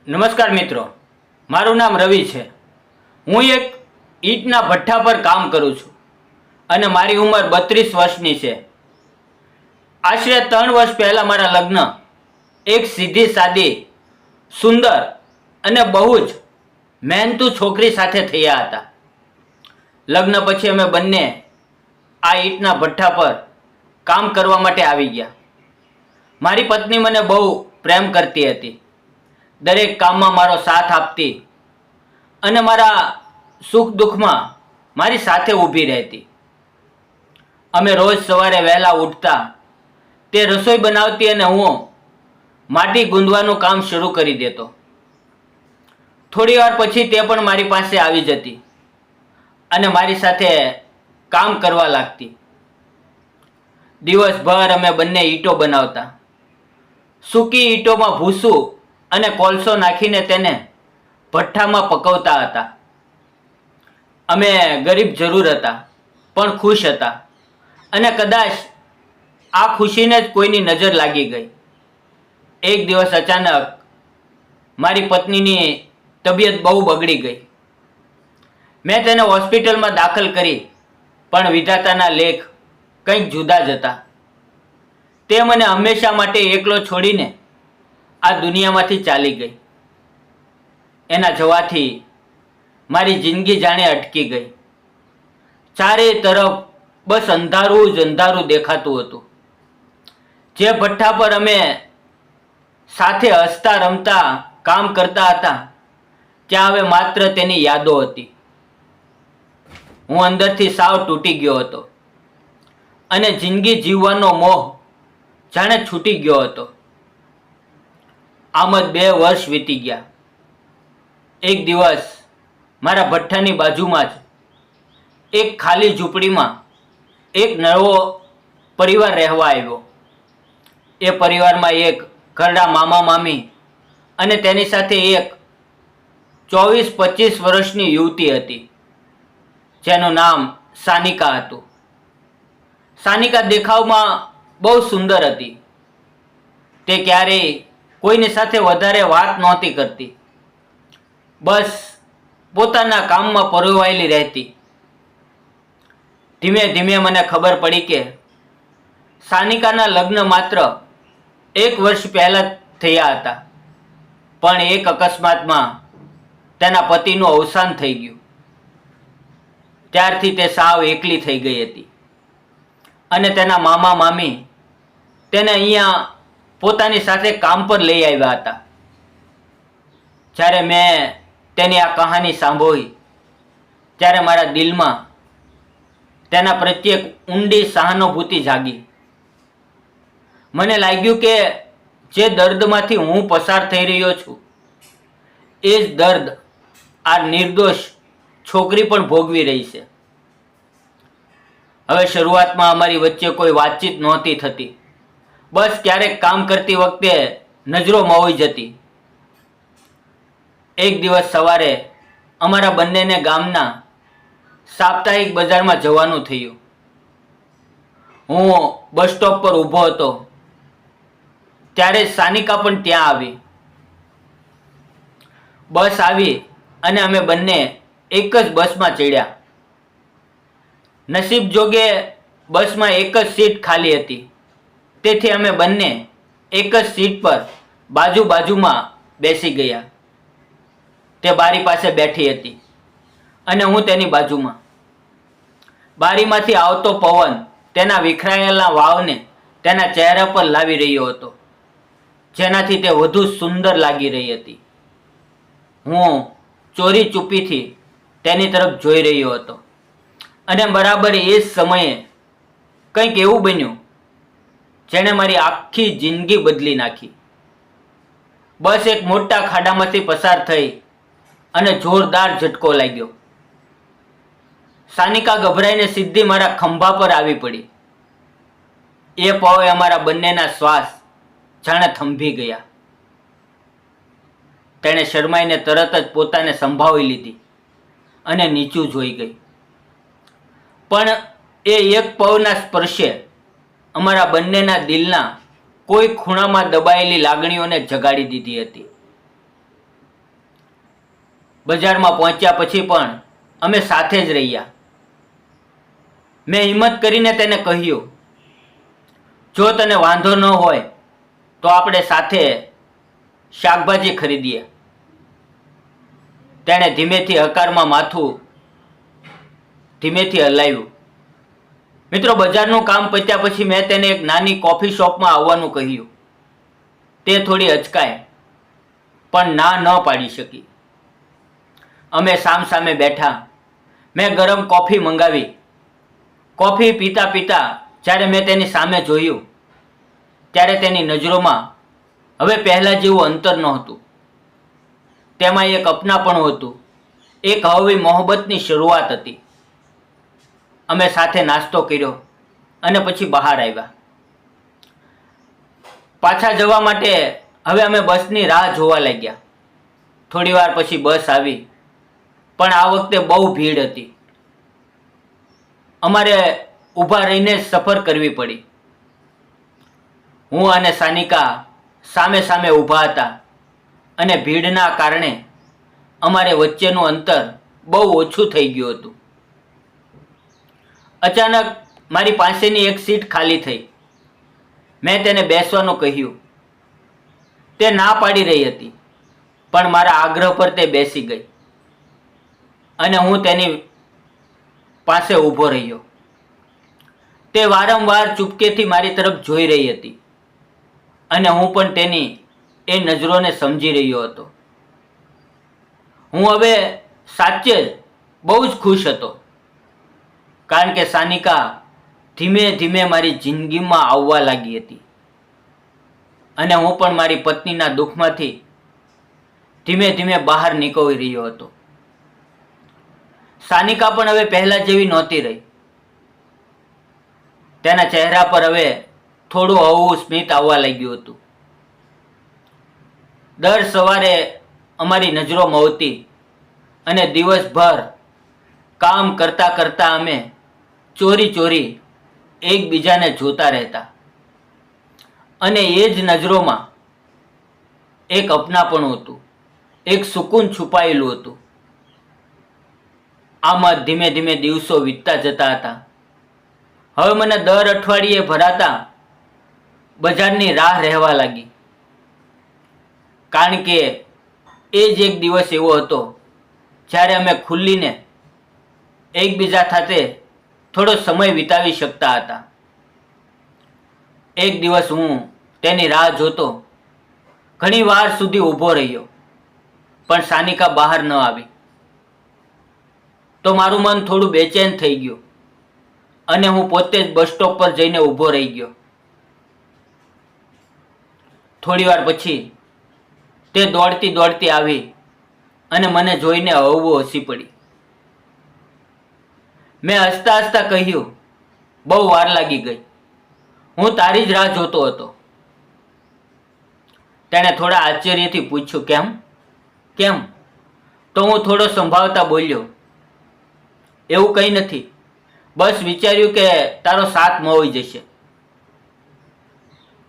નમસ્કાર મિત્રો, મારું નામ રવિ છે। હું એક ઈંટના ભઠ્ઠા પર કામ કરું છું અને મારી ઉંમર 32 વર્ષની છે। આશરે 3 વર્ષ પહેલાં મારા લગ્ન એક સીધી સાદી સુંદર અને બહુ જ મહેનતુ છોકરી સાથે થયા હતા। લગ્ન પછી અમે બંને આ ઈંટના ભઠ્ઠા પર કામ કરવા માટે આવી ગયા। મારી પત્ની મને બહુ પ્રેમ કરતી હતી, દરેક કામમાં મારો સાથ આપતી અને મારા સુખ દુઃખમાં મારી સાથે ઊભી રહેતી। અમે રોજ સવારે વહેલા ઉઠતા, તે રસોઈ બનાવતી અને હું માટી ગૂંથવાનું કામ શરૂ કરી દેતો। થોડી વાર પછી તે પણ મારી પાસે આવી જતી અને મારી સાથે કામ કરવા લાગતી। દિવસભર અમે બંને ઈંટો બનાવતા। સૂકી ઈંટોમાં ભૂસું અને કોલસો નાખીને તેને ભઠ્ઠામાં પકવતા હતા। અમે ગરીબ જરૂર હતા પણ ખુશ હતા અને કદાચ આ ખુશીને જ કોઈની નજર લાગી ગઈ। એક દિવસ અચાનક મારી પત્નીની તબિયત બહુ બગડી ગઈ। મેં તેને હોસ્પિટલમાં દાખલ કરી, પણ વિધાતાના લેખ કંઈક જુદા જ હતા। તે મને હંમેશા માટે એકલો છોડીને આ દુનિયામાંથી ચાલી ગઈ। એના જવાથી મારી જિંદગી જાણે અટકી ગઈ। ચારે તરફ બસ અંધારું જ અંધારું દેખાતું હતું। જે ભઠ્ઠા પર અમે સાથે હસતા રમતા કામ કરતા હતા, ત્યાં હવે માત્ર તેની યાદો હતી। હું અંદરથી સાવ તૂટી ગયો હતો અને જિંદગી જીવવાનો મોહ જાણે છૂટી ગયો હતો। આમ જ 2 વર્ષ વીતી ગયા। એક દિવસ મારા ભઠ્ઠાની બાજુમાં જ એક ખાલી ઝૂંપડીમાં એક નવો પરિવાર રહેવા આવ્યો। એ પરિવારમાં એક ઘરડા મામા મામી અને તેની સાથે એક 24-25 વર્ષની યુવતી હતી, જેનું નામ સાનિકા હતું। સાનિકા દેખાવમાં બહુ સુંદર હતી। તે ક્યારેય કોઈની સાથે વધારે વાત નહોતી કરતી, બસ પોતાના કામમાં પરોવાયેલી રહેતી। ધીમે ધીમે મને ખબર પડી કે સાનિકાના લગ્ન માત્ર 1 વર્ષ પહેલાં થયા હતા, પણ એક અકસ્માતમાં તેના પતિનું અવસાન થઈ ગયું। ત્યારથી તે સાવ એકલી થઈ ગઈ હતી અને તેના મામા મામી તેને અહીંયા પોતાની સાથે કામ પર લઈ આવ્યા હતા। જ્યારે મેં તેની આ કહાની સાંભળી, ત્યારે મારા દિલમાં તેના પ્રત્યે ઊંડી સહાનુભૂતિ જાગી। મને લાગ્યું કે જે દર્દમાંથી હું પસાર થઈ રહ્યો છું, એ જ દર્દ આ નિર્દોષ છોકરી પણ ભોગવી રહી છે। હવે શરૂઆતમાં અમારી વચ્ચે કોઈ વાતચીત નહોતી થતી, બસ ક્યારેક કામ કરતી વખતે નજરો મળી જતી। એક દિવસ સવારે અમારા બંનેને ગામના સાપ્તાહિક બજારમાં જવાનું થયું। હું બસ સ્ટોપ પર ઊભો હતો, ત્યારે સાનિકા પણ ત્યાં આવી। બસ આવી અને અમે બંને એક જ બસમાં ચડ્યા। નસીબ જોગે બસમાં એક જ સીટ ખાલી હતી, તેથી અમે બંને એક જ સીટ પર બાજુ બાજુમાં બેસી ગયા। તે બારી પાસે બેઠી હતી અને હું તેની બાજુમાં। બારીમાંથી આવતો પવન તેના વિખરાયેલા વાળને તેના ચહેરા પર લાવી રહ્યો હતો, જેનાથી તે વધુ સુંદર લાગી રહી હતી। હું ચોરી ચૂપીથી તેની તરફ જોઈ રહ્યો હતો અને બરાબર એ જ સમયે કંઈક એવું બન્યું જેણે મારી આખી જિંદગી બદલી નાખી। બસ એક મોટા ખાડામાંથી પસાર થઈ અને જોરદાર ઝટકો લાગ્યો। સાનિકા ગભરાઈને સીધી મારા ખંભા પર આવી પડી। એ પળે અમારા બંનેના શ્વાસ જાણે થંભી ગયા। તેણે શરમાઈને તરત જ પોતાને સંભાળી લીધી અને નીચું જોઈ ગઈ, પણ એ એક પળના સ્પર્શે અમારા બંનેના દિલના કોઈ ખૂણામાં દબાયેલી લાગણીઓને જગાડી દીધી હતી। બજારમાં પહોંચ્યા પછી પણ અમે સાથે જ રહ્યા. મેં હિંમત કરીને તેને કહ્યું, જો તને વાંધો ન હોય તો આપણે સાથે શાકભાજી ખરીદીએ. તેણે ધીમેથી હકારમાં માથું ધીમેથી હલાવ્યું. મિત્રો, બજારનું કામ પત્યા પછી મેં તેને એક નાની કોફી શોપમાં આવવાનું કહ્યું. તે થોડી અચકાય પણ ના ન પાડી શકી. અમે સામસામે બેઠા. મેં ગરમ કોફી મંગાવી. કોફી પીતા પીતા જ્યારે મેં તેની સામે જોયું ત્યારે તેની નજરોમાં હવે પહેલાં જેવું અંતર નહોતું. તેમાં એક અપનાપણું હતું, એક હળવી મોહબ્બતની શરૂઆત હતી. અમે સાથે નાસ્તો કર્યો અને પછી બહાર આવ્યા. પાછા જવા માટે હવે અમે બસની રાહ જોવા લાગ્યા. થોડી વાર પછી બસ આવી, પણ આ વખતે બહુ ભીડ હતી. અમારે ઊભા રહીને જ સફર કરવી પડી. હું અને સાનિકા સામે સામે ઊભા હતા અને ભીડના કારણે અમારે વચ્ચેનું અંતર બહુ ઓછું થઈ ગયું હતું. અચાનક મારી પાસેની એક સીટ ખાલી થઈ. મેં તેને બેસવાનું કહ્યું. તે ના પાડી રહી હતી, પણ મારા આગ્રહ પર તે બેસી ગઈ અને હું તેની પાસે ઊભો રહ્યો. તે વારંવાર ચૂપકેથી મારી તરફ જોઈ રહી હતી અને હું પણ તેની એ નજરોને સમજી રહ્યો હતો. હું હવે સાચે જ બહુ જ ખુશ હતો, કારણ કે સાનિકા ધીમે ધીમે મારી જિંદગીમાં આવવા લાગી હતી અને હું પણ મારી પત્નીના દુઃખમાંથી ધીમે ધીમે બહાર નીકળી રહ્યો હતો. સાનિકા પણ હવે પહેલા જેવી નહોતી રહી. તેના ચહેરા પર હવે થોડું હળવું સ્મિત આવવા લાગ્યું હતું. દર સવારે અમારી નજરો મળતી અને દિવસભર કામ કરતા કરતા અમે ચોરી ચોરી એકબીજાને જોતા રહેતા અને એ જ નજરોમાં એક અપનાપણું હતું, એક સુકૂન છુપાયેલું હતું. આમાં ધીમે ધીમે દિવસો વીતતા જતા હતા. હવે મને દર અઠવાડિયે ભરાતા બજારની રાહ રહેવા લાગી, કારણ કે એ જ એક દિવસ એવો હતો જ્યારે અમે ખુલ્લીને એકબીજા સાથે થોડો સમય વિતાવી શકતા હતા. એક દિવસ હું તેની રાહ જોતો ઘણી વાર સુધી ઊભો રહ્યો, પણ સાનિકા બહાર ન આવી. તો મારું મન થોડું બેચેન થઈ ગયું અને હું પોતે જ બસ સ્ટોપ પર જઈને ઊભો રહી ગયો. થોડી વાર પછી તે દોડતી દોડતી આવી અને મને જોઈને હળવું હસી પડી. મેં હસતા હસતા કહ્યું, બહુ વાર લાગી ગઈ, હું તારી જ રાહ જોતો હતો. તેણે થોડા આશ્ચર્યથી પૂછ્યું, કેમ કેમ? તો હું થોડો સંભાવતા બોલ્યો, એવું કંઈ નથી, બસ વિચાર્યું કે તારો સાથ મળી જશે.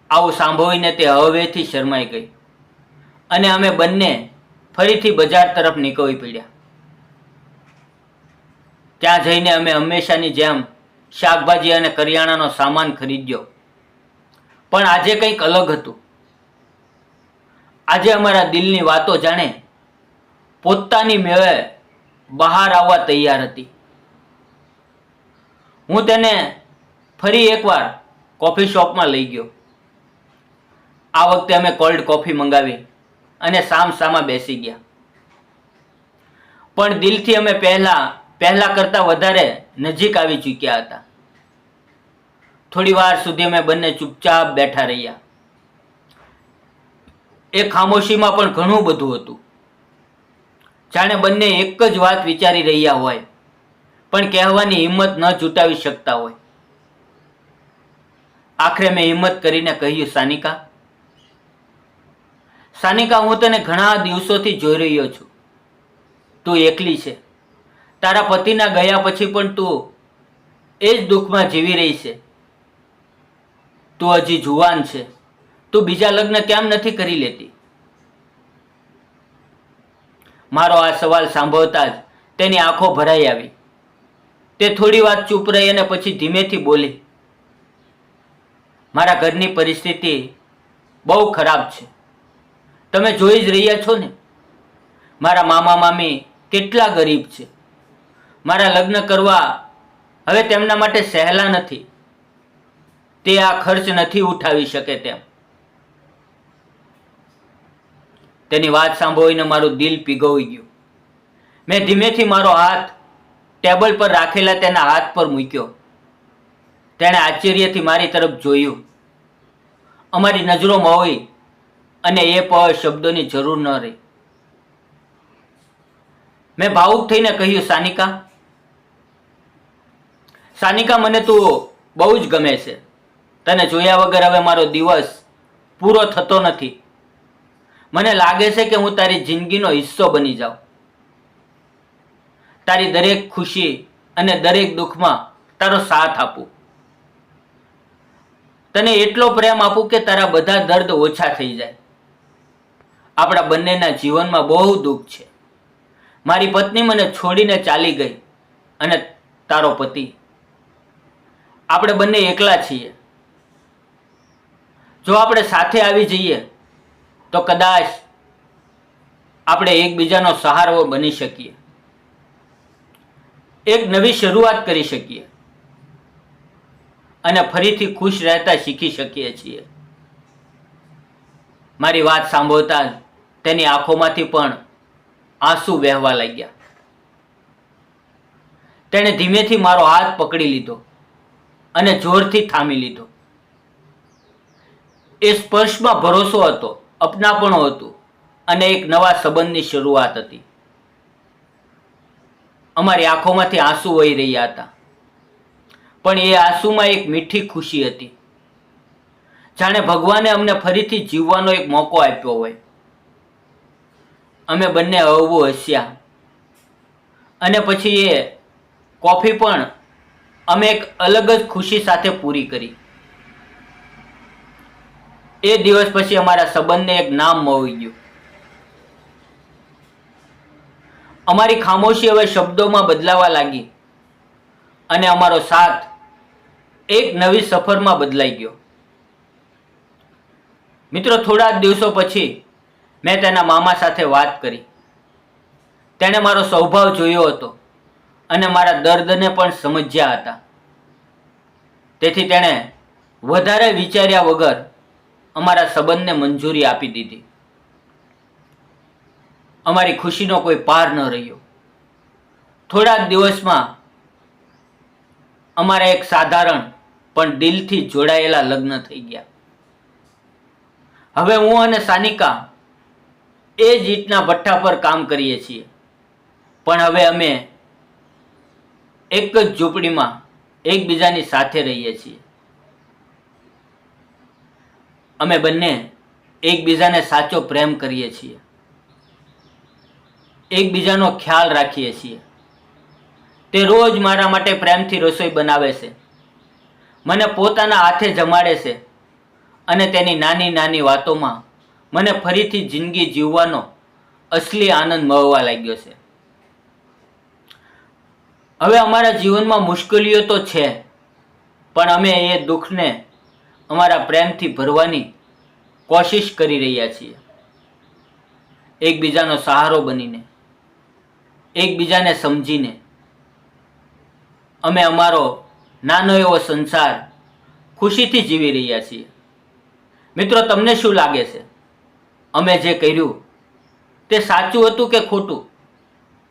આવું સાંભળીને તે હળવેથી શરમાઈ ગઈ અને અમે બંને ફરીથી બજાર તરફ નીકળી પડ્યા. ત્યાં જઈને અમે હંમેશાની જેમ શાકભાજી અને કરિયાણાનો સામાન ખરીદ્યો, પણ આજે કંઈક અલગ હતું. આજે અમારા દિલની વાતો જાણે પોતાની મેળે બહાર આવવા તૈયાર હતી. હું તેને ફરી એકવાર કોફી શોપમાં લઈ ગયો. આ વખતે અમે કોલ્ડ કોફી મંગાવી અને સામસામા બેસી ગયા. પણ દિલથી અમે પહેલા કરતાં વધારે નજીક આવી ચૂક્યા હતા. થોડી વાર સુધી અમે બંને ચૂપચાપ બેઠા રહ્યા. એ ખામોશીમાં પણ ઘણું બધું હતું, જાણે બંને એક જ વાત વિચારી રહ્યા હોય પણ કહેવાની હિંમત ન જુટાવી શકતા હોય. આખરે મેં હિંમત કરીને કહ્યું, સાનિકા, હું તને ઘણા દિવસોથી જોઈ રહ્યો છું. તું એકલી છે. તારા પતિના ગયા પછી પણ તું એ જ દુઃખમાં જીવી રહી છે. તું હજી જુવાન છે. તું બીજા લગ્ન કેમ નથી કરી લેતી? મારો આ સવાલ સાંભળતા જ તેની આંખો ભરાઈ આવી. તે થોડી વાર ચૂપ રહી અને પછી ધીમેથી બોલી, મારા ઘરની પરિસ્થિતિ બહુ ખરાબ છે. તમે જોઈ જ રહ્યા છો ને, મારા મામા મામી કેટલા ગરીબ છે. મારા લગ્ન કરવા હવે તેમના માટે સહેલા નથી. તે આ ખર્ચ નથી ઉઠાવી શકે તેમ. તેની વાત સાંભળીને મારું દિલ પીગળી ગયું. મેં ધીમેથી મારો હાથ ટેબલ પર રાખેલા તેના હાથ પર મૂક્યો. તેણે આશ્ચર્યથી મારી તરફ જોયું. અમારી નજરો મોહી અને એ પર શબ્દોની જરૂર ન રહી. મેં ભાવુક થઈને કહ્યું, સાનિકા, મને તું બહુ જ ગમે છે. તને જોયા વગર હવે મારો દિવસ પૂરો થતો નથી. મને લાગે છે કે હું તારી જિંદગીનો હિસ્સો બની જાઉં. તારી દરેક ખુશી અને દરેક દુઃખમાં તારો સાથ આપું. તને એટલો પ્રેમ આપું કે તારા બધા દર્દ ઓછા થઈ જાય. આપણા બંનેના જીવનમાં બહુ દુઃખ છે. મારી પત્ની મને છોડીને ચાલી ગઈ અને તારો પતિ. આપણે બંને એકલા છીએ. જો આપણે સાથે આવી જઈએ તો કદાચ આપણે એકબીજાનો સહારો બની શકીએ. એક નવી શરૂઆત કરી શકીએ અને ફરીથી ખુશ રહેતા શીખી શકીએ છીએ. મારી વાત સાંભળતા જ તેની આંખોમાંથી પણ આંસુ વહેવા લાગ્યા. તેણે ધીમેથી મારો હાથ પકડી લીધો અને જોરથી થામી લીધો. એ સ્પર્શમાં ભરોસો હતો, અપનાપણું હતું અને એક નવા સંબંધની શરૂઆત હતી. અમારી આંખોમાંથી આંસુ વહી રહ્યા હતા, પણ એ આંસુમાં એક મીઠી ખુશી હતી. જાણે ભગવાને અમને ફરીથી જીવવાનો એક મોકો આપ્યો હોય. અમે બંને હળવું હસ્યા અને પછી એ કોફી પણ અમે એક અલગ જ ખુશી સાથે પૂરી કરી. એ દિવસ પછી અમારા સંબંધને એક નામ મળી ગયું. અમારી ખામોશી હવે શબ્દોમાં બદલાવા લાગી અને અમારો સાથ એક નવી સફરમાં બદલાઈ ગયો. મિત્રો, થોડા જ દિવસો પછી મેં તેના મામા સાથે વાત કરી. તેણે મારો સ્વભાવ જોયો હતો અને મારા દર્દને પણ સમજ્યા હતા. તેથી તેણે વધારે વિચાર્યા વગર અમારા સંબંધને મંજૂરી આપી દીધી. અમારી ખુશીનો કોઈ પાર ન રહ્યો. થોડા જ દિવસમાં અમારા એક સાધારણ પણ દિલથી જોડાયેલા લગ્ન થઈ ગયા. હવે હું અને સાનિકા એ જ ઈંટના ભઠ્ઠા પર કામ કરીએ છીએ, પણ હવે અમે એક જ ઝૂંપડીમાં એકબીજાની સાથે રહીએ છીએ. અમે બંને એકબીજાને સાચો પ્રેમ કરીએ છીએ, એકબીજાનો ખ્યાલ રાખીએ છીએ. તે રોજ મારા માટે પ્રેમથી રસોઈ બનાવે છે, મને પોતાના હાથે જમાડે છે અને તેની નાની નાની વાતોમાં મને ફરીથી જિંદગી જીવવાનો અસલી આનંદ મળવા લાગ્યો છે. હવે અમારા જીવનમાં મુશ્કેલીઓ તો છે, પણ અમે એ દુઃખને અમારા પ્રેમથી ભરવાની કોશિશ કરી રહ્યા છીએ. એકબીજાનો સહારો બનીને, એકબીજાને સમજીને અમે અમારો નાનો એવો સંસાર ખુશીથી જીવી રહ્યા છીએ. મિત્રો, તમને શું લાગે છે? અમે જે કર્યું તે સાચું હતું કે ખોટું?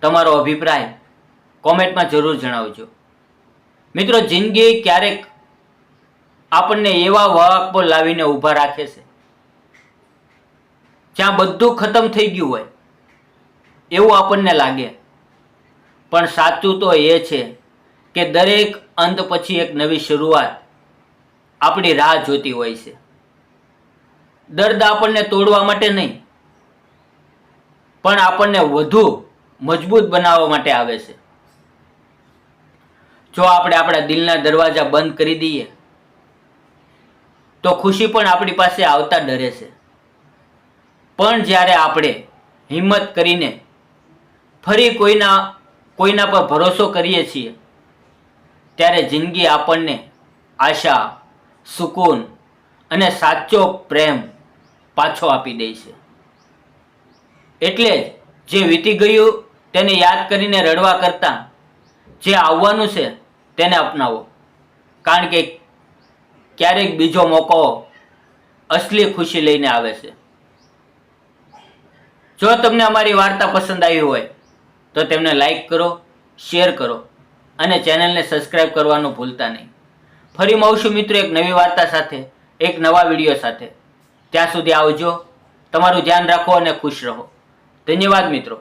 તમારો અભિપ્રાય કોમેન્ટમાં જરૂર જણાવજો. મિત્રો, જિંદગી ક્યારેક આપણને એવા વાહક પર લાવીને ઊભા રાખે છે જ્યાં બધું ખતમ થઈ ગયું હોય એવું આપણને લાગે, પણ સાચું તો એ છે કે દરેક અંત પછી એક નવી શરૂઆત આપણી રાહ જોતી હોય છે. દર્દ આપણને તોડવા માટે નહીં, પણ આપણને વધુ મજબૂત બનાવવા માટે આવે છે. જો આપણે આપણા દિલના દરવાજા બંધ કરી દઈએ તો ખુશી પણ આપણી પાસે આવતા ડરે છે. પણ જ્યારે આપણે હિંમત કરીને ફરી કોઈના પર ભરોસો કરીએ છીએ ત્યારે જિંદગી આપણને આશા, સુકૂન અને સાચો પ્રેમ પાછો આપી દે છે. એટલે જ જે વીતી ગયું તેને યાદ કરીને રડવા કરતાં જે આવવાનું છે તેને અપનાવો, કારણ કે ક્યારેક બીજો મોકો અસલી ખુશી લઈને આવે છે. જો તમને અમારી વાર્તા પસંદ આવી હોય તો તેમને લાઈક કરો, શેર કરો અને ચેનલને સબસ્ક્રાઇબ કરવાનું ભૂલતા નહીં. ફરી મળશું મિત્રો એક નવી વાર્તા સાથે, એક નવા વિડીયો સાથે. ત્યાં સુધી આવજો. તમારું ધ્યાન રાખો અને ખુશ રહો. ધન્યવાદ મિત્રો.